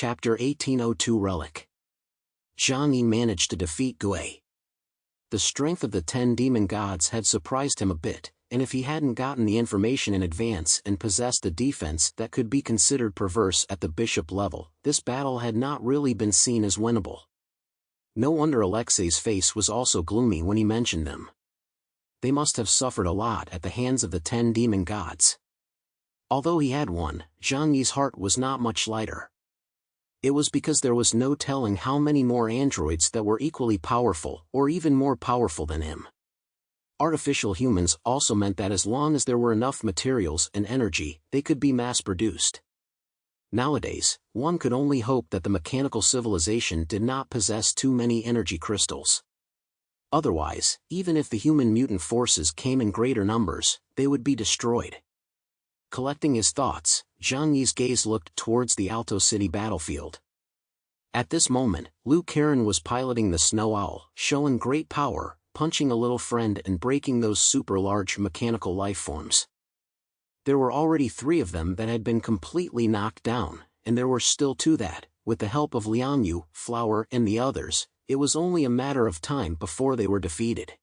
Chapter 1802 Relic. Zhang Yi managed to defeat Gui. The strength of the 10 demon gods had surprised him a bit, and if he hadn't gotten the information in advance and possessed a defense that could be considered perverse at the bishop level, this battle had not really been seen as winnable. No wonder Alexei's face was also gloomy when he mentioned them. They must have suffered a lot at the hands of the 10 demon gods. Although he had won, Zhang Yi's heart was not much lighter. It was because there was no telling how many more androids that were equally powerful or even more powerful than him. Artificial humans also meant that as long as there were enough materials and energy, they could be mass-produced. Nowadays, one could only hope that the mechanical civilization did not possess too many energy crystals. Otherwise, even if the human mutant forces came in greater numbers, they would be destroyed. Collecting his thoughts, Zhang Yi's gaze looked towards the Alto City battlefield. At this moment, Liu Karen was piloting the Snow Owl, showing great power, punching a little friend and breaking those super-large mechanical life forms. There were already 3 of them that had been completely knocked down, and there were still 2 that, with the help of Liangyu, Flower and the others, it was only a matter of time before they were defeated.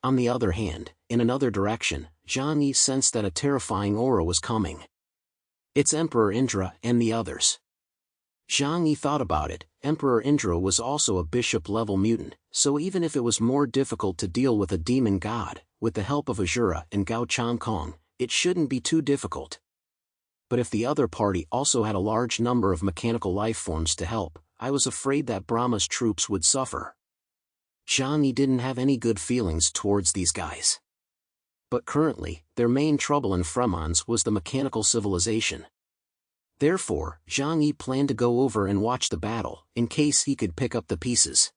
On the other hand, in another direction, Zhang Yi sensed that a terrifying aura was coming. It's Emperor Indra and the others. Zhang Yi thought about it. Emperor Indra was also a bishop-level mutant, so even if it was more difficult to deal with a demon god, with the help of Azura and Gao Changkong, it shouldn't be too difficult. But if the other party also had a large number of mechanical life forms to help, I was afraid that Brahma's troops would suffer. Zhang Yi didn't have any good feelings towards these guys. But currently, their main trouble in Fremons was the mechanical civilization. Therefore, Zhang Yi planned to go over and watch the battle, in case he could pick up the pieces.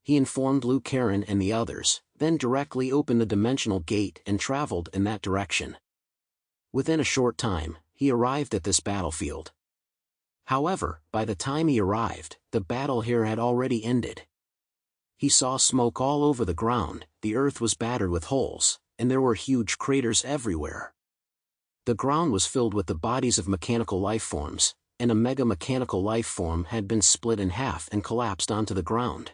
He informed Liu Karen and the others, then directly opened the dimensional gate and traveled in that direction. Within a short time, he arrived at this battlefield. However, by the time he arrived, the battle here had already ended. He saw smoke all over the ground, the earth was battered with holes, and there were huge craters everywhere. The ground was filled with the bodies of mechanical life forms, and a mega-mechanical life form had been split in half and collapsed onto the ground.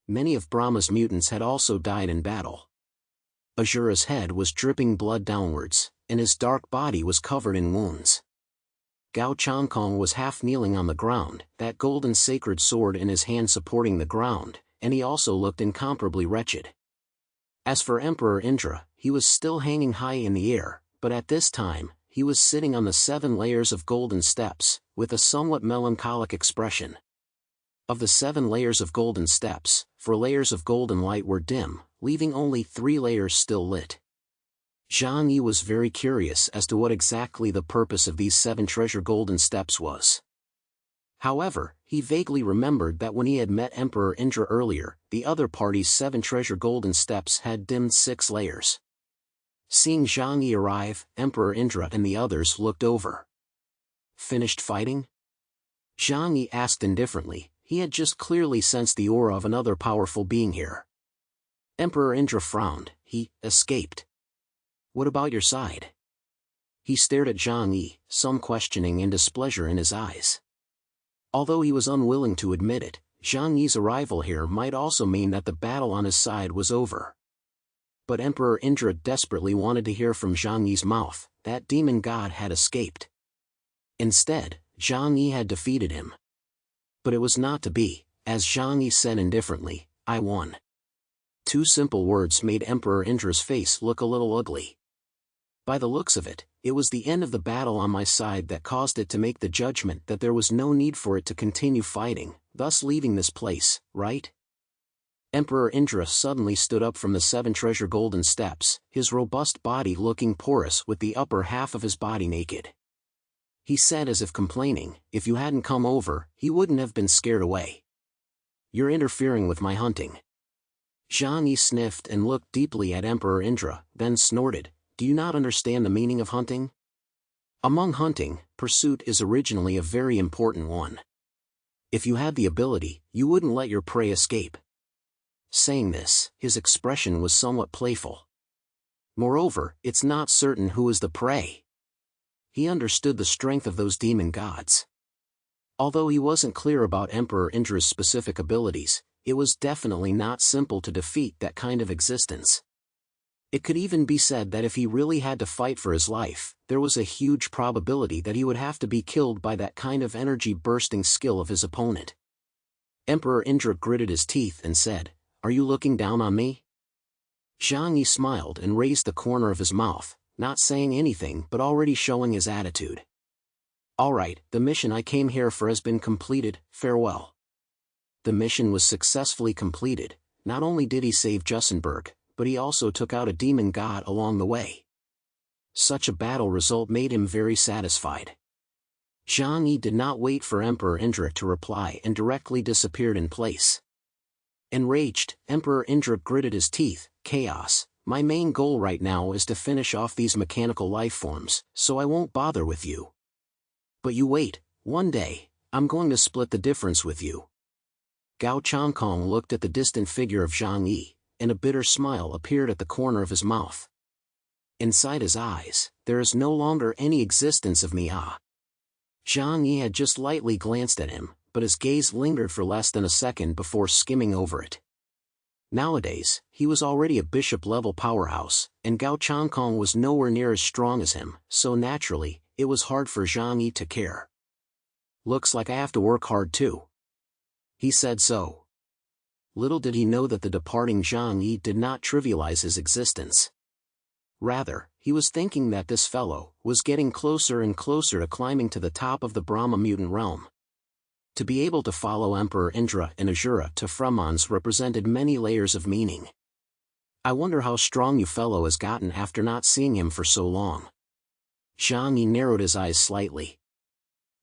Many of Brahma's mutants had also died in battle. Azura's head was dripping blood downwards, and his dark body was covered in wounds. Gao Changkong was half kneeling on the ground, that golden sacred sword in his hand supporting the ground, and he also looked incomparably wretched. As for Emperor Indra, he was still hanging high in the air, but at this time, he was sitting on the 7 layers of golden steps, with a somewhat melancholic expression. Of the 7 layers of golden steps, 4 layers of golden light were dim, leaving only 3 layers still lit. Zhang Yi was very curious as to what exactly the purpose of these 7 treasure golden steps was. However, he vaguely remembered that when he had met Emperor Indra earlier, the other party's 7 treasure golden steps had dimmed 6 layers. Seeing Zhang Yi arrive, Emperor Indra and the others looked over. Finished fighting? Zhang Yi asked indifferently. He had just clearly sensed the aura of another powerful being here. Emperor Indra frowned. He escaped. What about your side? He stared at Zhang Yi, some questioning and displeasure in his eyes. Although he was unwilling to admit it, Zhang Yi's arrival here might also mean that the battle on his side was over. But Emperor Indra desperately wanted to hear from Zhang Yi's mouth that demon god had escaped. Instead, Zhang Yi had defeated him. But it was not to be, as Zhang Yi said indifferently, I won. 2 simple words made Emperor Indra's face look a little ugly. By the looks of it, it was the end of the battle on my side that caused it to make the judgment that there was no need for it to continue fighting, thus leaving this place, right? Emperor Indra suddenly stood up from the 7 treasure golden steps, his robust body looking porous with the upper half of his body naked. He said as if complaining, if you hadn't come over, he wouldn't have been scared away. You're interfering with my hunting. Zhang Yi sniffed and looked deeply at Emperor Indra, then snorted, do you not understand the meaning of hunting? Among hunting, pursuit is originally a very important one. If you had the ability, you wouldn't let your prey escape. Saying this, his expression was somewhat playful. Moreover, it's not certain who is the prey. He understood the strength of those demon gods. Although he wasn't clear about Emperor Indra's specific abilities, it was definitely not simple to defeat that kind of existence. It could even be said that if he really had to fight for his life, there was a huge probability that he would have to be killed by that kind of energy-bursting skill of his opponent. Emperor Indra gritted his teeth and said, "Are you looking down on me?" Zhang Yi smiled and raised the corner of his mouth, not saying anything but already showing his attitude. "All right, the mission I came here for has been completed, farewell." The mission was successfully completed. Not only did he save Jussenberg, but he also took out a demon god along the way. Such a battle result made him very satisfied. Zhang Yi did not wait for Emperor Indra to reply and directly disappeared in place. Enraged, Emperor Indra gritted his teeth. "Chaos, my main goal right now is to finish off these mechanical life forms, so I won't bother with you. But you wait, one day, I'm going to split the difference with you." Gao Changkong looked at the distant figure of Zhang Yi, and a bitter smile appeared at the corner of his mouth. Inside his eyes, there is no longer any existence of me. Zhang Yi had just lightly glanced at him, but his gaze lingered for less than a second before skimming over it. Nowadays, he was already a bishop-level powerhouse, and Gao Changkong was nowhere near as strong as him, so naturally, it was hard for Zhang Yi to care. "Looks like I have to work hard too." He said so. Little did he know that the departing Zhang Yi did not trivialize his existence. Rather, he was thinking that this fellow was getting closer and closer to climbing to the top of the Brahma mutant realm. To be able to follow Emperor Indra and Azura to Fremons represented many layers of meaning. "I wonder how strong you fellow has gotten after not seeing him for so long." Zhang Yi narrowed his eyes slightly.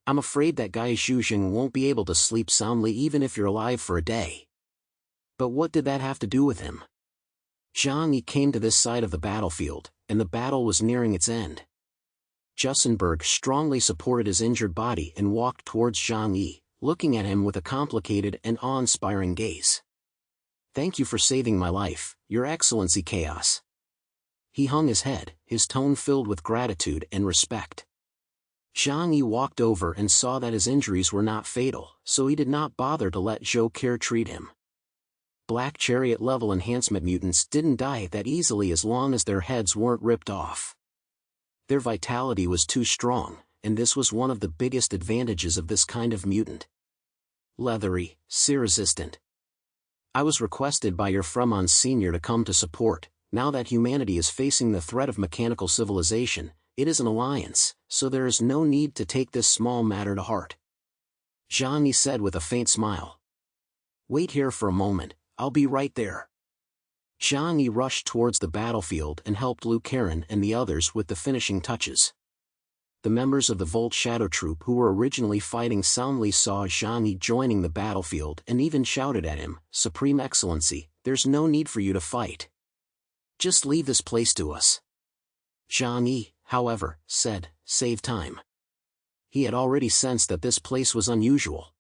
"I'm afraid that guy Zhuzheng won't be able to sleep soundly even if you're alive for a day." But what did that have to do with him? Zhang Yi came to this side of the battlefield, and the battle was nearing its end. Jussenberg strongly supported his injured body and walked towards Zhang Yi, looking at him with a complicated and awe-inspiring gaze. "Thank you for saving my life, Your Excellency Chaos." He hung his head, his tone filled with gratitude and respect. Zhang Yi walked over and saw that his injuries were not fatal, so he did not bother to let Zhou Care treat him. Black Chariot level enhancement mutants didn't die that easily as long as their heads weren't ripped off. Their vitality was too strong, and this was one of the biggest advantages of this kind of mutant. Leathery, seer-resistant. "I was requested by your Fremon Senior to come to support. Now that humanity is facing the threat of mechanical civilization, it is an alliance, so there is no need to take this small matter to heart." Zhang Yi said with a faint smile. "Wait here for a moment, I'll be right there." Zhang Yi rushed towards the battlefield and helped Liu Karen and the others with the finishing touches. The members of the Volt Shadow Troop who were originally fighting soundly saw Zhang Yi joining the battlefield and even shouted at him, "Supreme Excellency, there's no need for you to fight. Just leave this place to us." Zhang Yi, however, said, "Save time." He had already sensed that this place was unusual.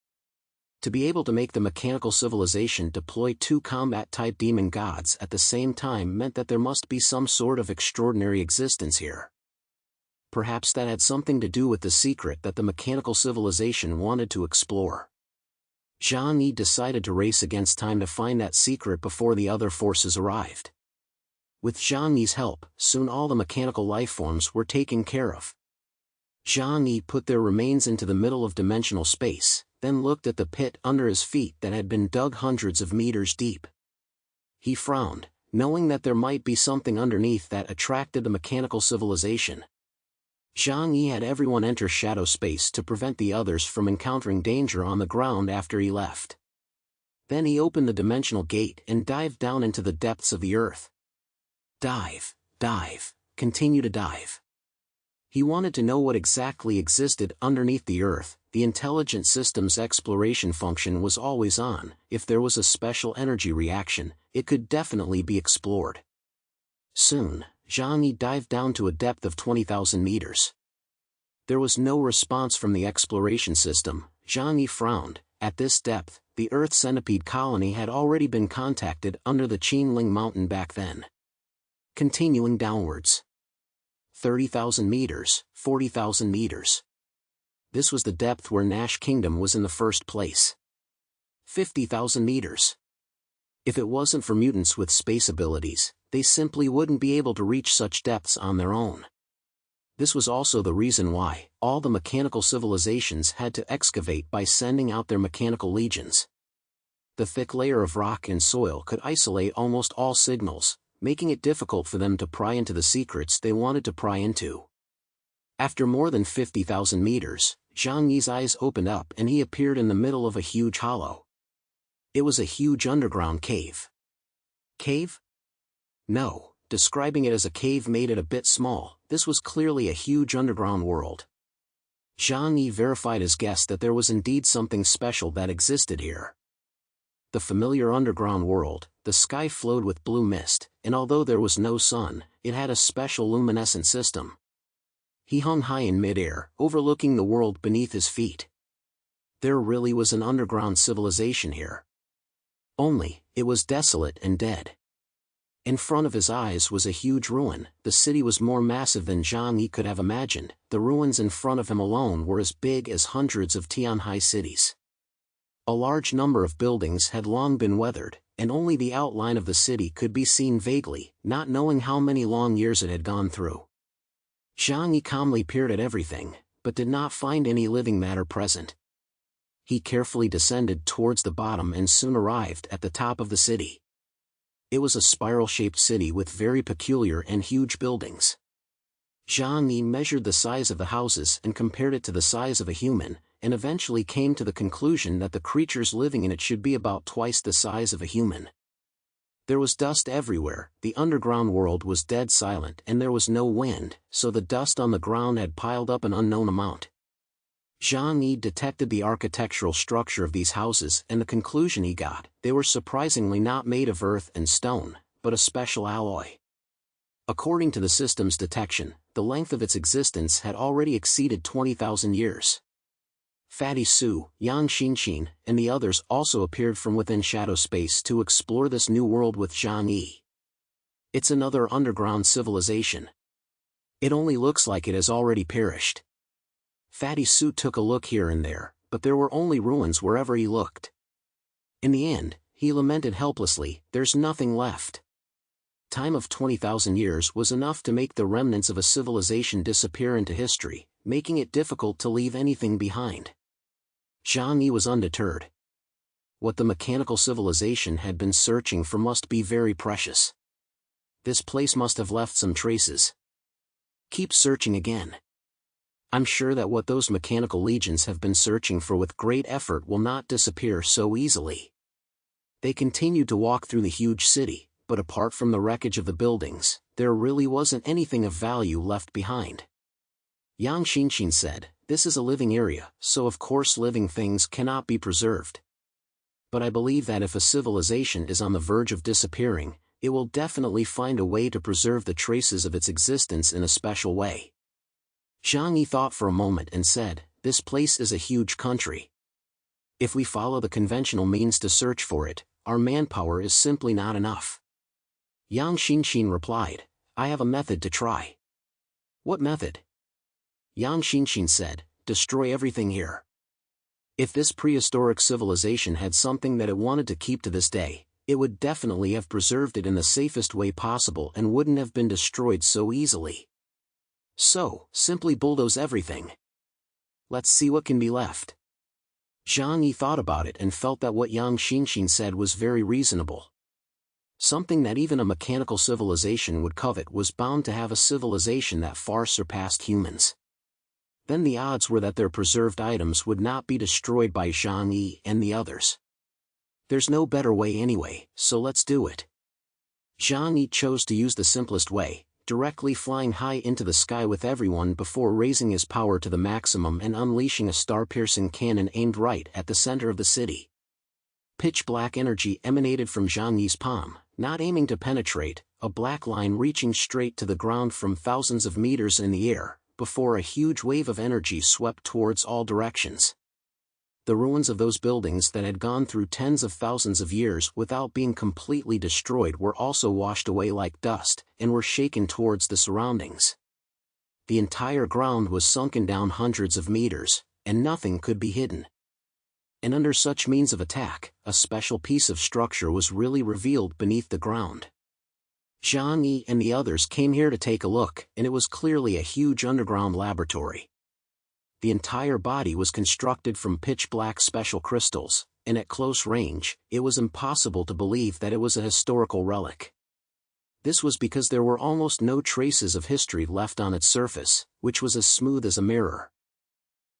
To be able to make the mechanical civilization deploy two combat-type demon gods at the same time meant that there must be some sort of extraordinary existence here. Perhaps that had something to do with the secret that the mechanical civilization wanted to explore. Zhang Yi decided to race against time to find that secret before the other forces arrived. With Zhang Yi's help, soon all the mechanical lifeforms were taken care of. Zhang Yi put their remains into the middle of dimensional space, then looked at the pit under his feet that had been dug hundreds of meters deep. He frowned, knowing that there might be something underneath that attracted the mechanical civilization. Zhang Yi had everyone enter shadow space to prevent the others from encountering danger on the ground after he left. Then he opened the dimensional gate and dived down into the depths of the earth. Dive, dive, continue to dive. He wanted to know what exactly existed underneath the earth. The intelligent systems exploration function was always on. If there was a special energy reaction, it could definitely be explored. Soon, Zhang Yi dived down to a depth of 20,000 meters. There was no response from the exploration system. Zhang Yi frowned. At this depth, the Earth Centipede colony had already been contacted under the Qinling Mountain back then. Continuing downwards. 30,000 meters, 40,000 meters. This was the depth where Nash Kingdom was in the first place. 50,000 meters. If it wasn't for mutants with space abilities, they simply wouldn't be able to reach such depths on their own. This was also the reason why all the mechanical civilizations had to excavate by sending out their mechanical legions. The thick layer of rock and soil could isolate almost all signals, making it difficult for them to pry into the secrets they wanted to pry into. After more than 50,000 meters, Zhang Yi's eyes opened up and he appeared in the middle of a huge hollow. It was a huge underground cave. Cave? No, describing it as a cave made it a bit small. This was clearly a huge underground world. Zhang Yi verified his guess that there was indeed something special that existed here. The familiar underground world, the sky flowed with blue mist, and although there was no sun, it had a special luminescent system. He hung high in mid-air, overlooking the world beneath his feet. There really was an underground civilization here. Only, it was desolate and dead. In front of his eyes was a huge ruin. The city was more massive than Zhang Yi could have imagined. The ruins in front of him alone were as big as hundreds of Tianhai cities. A large number of buildings had long been weathered, and only the outline of the city could be seen vaguely, not knowing how many long years it had gone through. Zhang Yi calmly peered at everything, but did not find any living matter present. He carefully descended towards the bottom and soon arrived at the top of the city. It was a spiral-shaped city with very peculiar and huge buildings. Zhang Yi measured the size of the houses and compared it to the size of a human, and eventually came to the conclusion that the creatures living in it should be about twice the size of a human. There was dust everywhere. The underground world was dead silent and there was no wind, so the dust on the ground had piled up an unknown amount. Zhang Yi detected the architectural structure of these houses and the conclusion he got: they were surprisingly not made of earth and stone, but a special alloy. According to the system's detection, the length of its existence had already exceeded 20,000 years. Fatty Su, Yang Xinxin, and the others also appeared from within shadow space to explore this new world with Zhang Yi. It's another underground civilization. It only looks like it has already perished. Fatty Su took a look here and there, but there were only ruins wherever he looked. In the end, he lamented helplessly, "There's nothing left." Time of 20,000 years was enough to make the remnants of a civilization disappear into history, making it difficult to leave anything behind. Zhang Yi was undeterred. What the mechanical civilization had been searching for must be very precious. This place must have left some traces. Keep searching again. I'm sure that what those mechanical legions have been searching for with great effort will not disappear so easily. They continued to walk through the huge city, but apart from the wreckage of the buildings, there really wasn't anything of value left behind. Yang Xinxin said, "This is a living area, so of course living things cannot be preserved. But I believe that if a civilization is on the verge of disappearing, it will definitely find a way to preserve the traces of its existence in a special way." Zhang Yi thought for a moment and said, "This place is a huge country. If we follow the conventional means to search for it, our manpower is simply not enough." Yang Xinxin replied, "I have a method to try." "What method?" Yang Xinxin said, "Destroy everything here. If this prehistoric civilization had something that it wanted to keep to this day, it would definitely have preserved it in the safest way possible and wouldn't have been destroyed so easily. So, simply bulldoze everything. Let's see what can be left." Zhang Yi thought about it and felt that what Yang Xinxin said was very reasonable. Something that even a mechanical civilization would covet was bound to have a civilization that far surpassed humans. Then the odds were that their preserved items would not be destroyed by Zhang Yi and the others. There's no better way anyway, so let's do it. Zhang Yi chose to use the simplest way, directly flying high into the sky with everyone before raising his power to the maximum and unleashing a star-piercing cannon aimed right at the center of the city. Pitch-black energy emanated from Zhang Yi's palm, not aiming to penetrate, a black line reaching straight to the ground from thousands of meters in the air, before a huge wave of energy swept towards all directions. The ruins of those buildings that had gone through tens of thousands of years without being completely destroyed were also washed away like dust, and were shaken towards the surroundings. The entire ground was sunken down hundreds of meters, and nothing could be hidden. And under such means of attack, a special piece of structure was really revealed beneath the ground. Johnny and the others came here to take a look, and it was clearly a huge underground laboratory. The entire body was constructed from pitch-black special crystals, and at close range, it was impossible to believe that it was a historical relic. This was because there were almost no traces of history left on its surface, which was as smooth as a mirror.